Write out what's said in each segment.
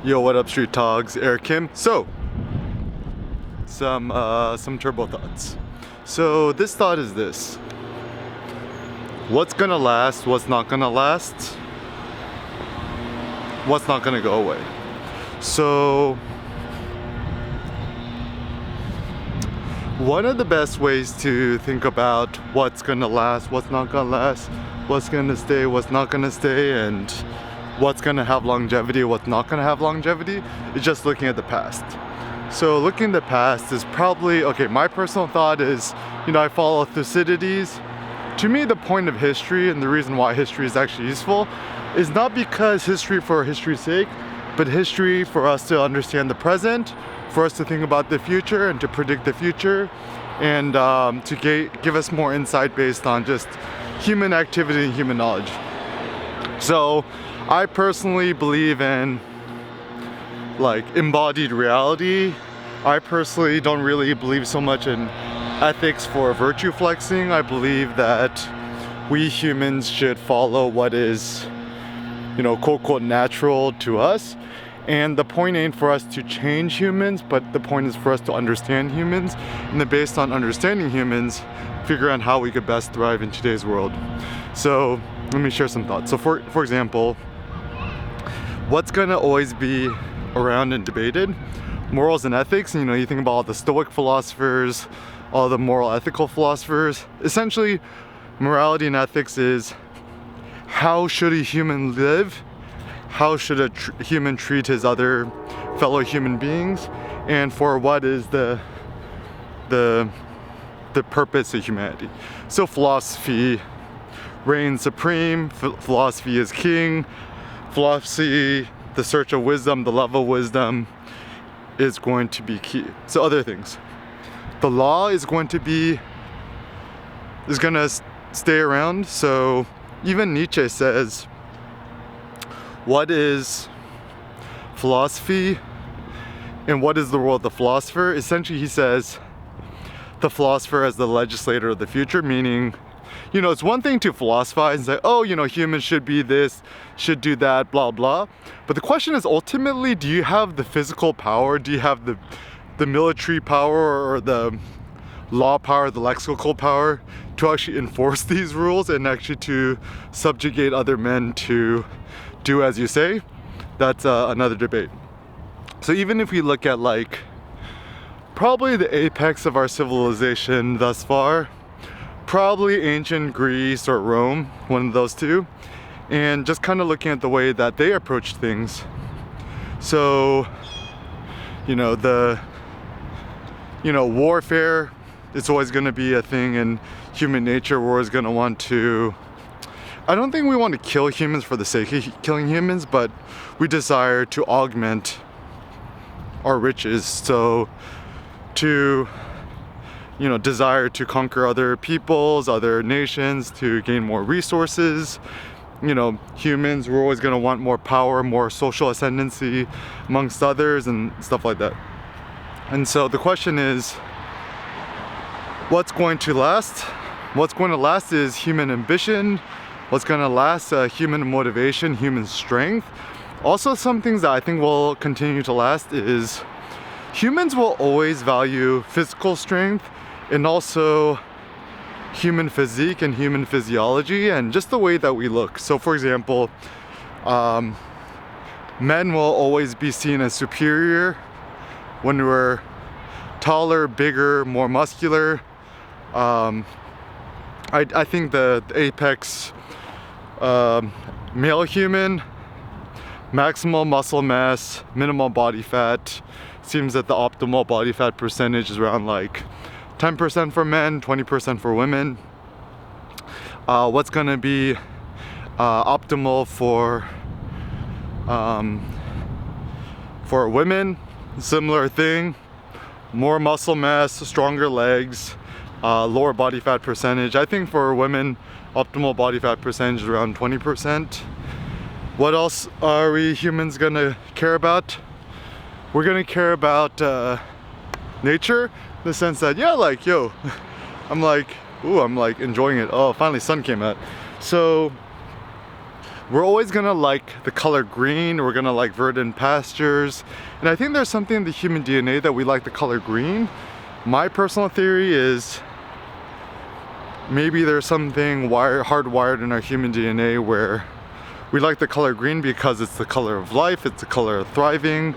Yo, what up, Street Togs? Eric Kim. So, some turbo thoughts. So this thought is this: what's gonna last? What's not gonna last? What's not gonna go away? So, one of the best ways to think about what's gonna last, what's not gonna last, what's gonna stay, what's not gonna stay, and what's gonna have longevity, what's not gonna have longevity, is just looking at the past. So looking at the past is probably, okay, my personal thought is, I follow Thucydides. To me, the point of history and the reason why history is actually useful is not because history for history's sake, but history for us to understand the present, for us to think about the future and to predict the future, and to give us more insight based on just human activity and human knowledge. So I personally believe in embodied reality. I personally don't really believe so much in ethics for virtue flexing. I believe that we humans should follow what is, quote unquote, natural to us. And the point ain't for us to change humans, but the point is for us to understand humans. And then based on understanding humans, figure out how we could best thrive in today's world. So let me share some thoughts. So for example, what's gonna always be around and debated? Morals and ethics. You think about all the Stoic philosophers, all the moral ethical philosophers. Essentially, morality and ethics is how should a human live? How should a human treat his other fellow human beings? And for what is the purpose of humanity? So philosophy reigns supreme, philosophy is king, philosophy, the search of wisdom, the love of wisdom is going to be key. So other things. The law is going to stay around. So even Nietzsche says, what is philosophy and what is the role of the philosopher? Essentially, he says the philosopher as the legislator of the future, meaning, it's one thing to philosophize and say, oh, humans should be this, should do that, blah, blah. But the question is ultimately, do you have the physical power? Do you have the military power or the law power, the lexical power to actually enforce these rules and actually to subjugate other men to do as you say? That's another debate. So even if we look at probably the apex of our civilization thus far, probably ancient Greece or Rome, one of those two, and just kind of looking at the way that they approached things. So, warfare, it's always going to be a thing in human nature. We're always going to want to, I don't think we want to kill humans for the sake of killing humans, but we desire to augment our riches. So to desire to conquer other peoples, other nations, to gain more resources. Humans, we're always going to want more power, more social ascendancy amongst others and stuff like that. And so the question is, what's going to last? What's going to last is human ambition. What's going to last? Human motivation, human strength. Also, some things that I think will continue to last is humans will always value physical strength and also human physique and human physiology and just the way that we look. So for example, men will always be seen as superior when we're taller, bigger, more muscular. I think the apex male human, maximal muscle mass, minimal body fat, seems that the optimal body fat percentage is around 10% for men, 20% for women. What's gonna be optimal for women? Similar thing, more muscle mass, stronger legs, lower body fat percentage. I think for women, optimal body fat percentage is around 20%. What else are we humans gonna care about? We're gonna care about nature, in the sense that, I'm enjoying it. Oh, finally sun came out. So we're always gonna like the color green, we're gonna like verdant pastures. And I think there's something in the human DNA that we like the color green. My personal theory is maybe there's something hardwired in our human DNA where we like the color green because it's the color of life, it's the color of thriving.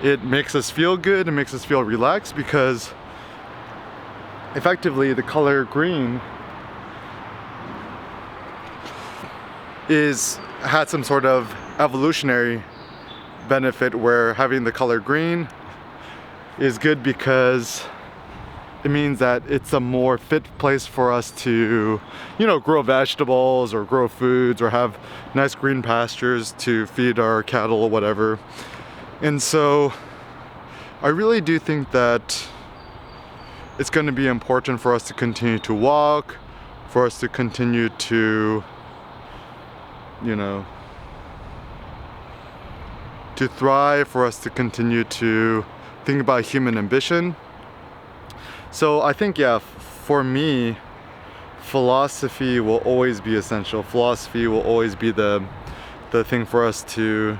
It makes us feel good, it makes us feel relaxed, because effectively the color green had some sort of evolutionary benefit where having the color green is good because it means that it's a more fit place for us to, you know, grow vegetables or grow foods or have nice green pastures to feed our cattle or whatever. And so I really do think that it's going to be important for us to continue to walk, for us to continue to, you know, to thrive, for us to continue to think about human ambition. So I think, yeah, for me, philosophy will always be essential. Philosophy will always be the thing for us to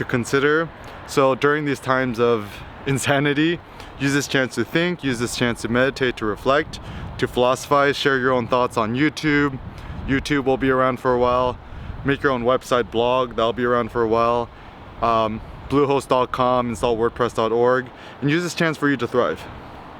consider. So during these times of insanity, use this chance to think, use this chance to meditate, to reflect, to philosophize, share your own thoughts on YouTube. YouTube will be around for a while. Make your own website, blog, that'll be around for a while. Bluehost.com, install WordPress.org, and use this chance for you to thrive.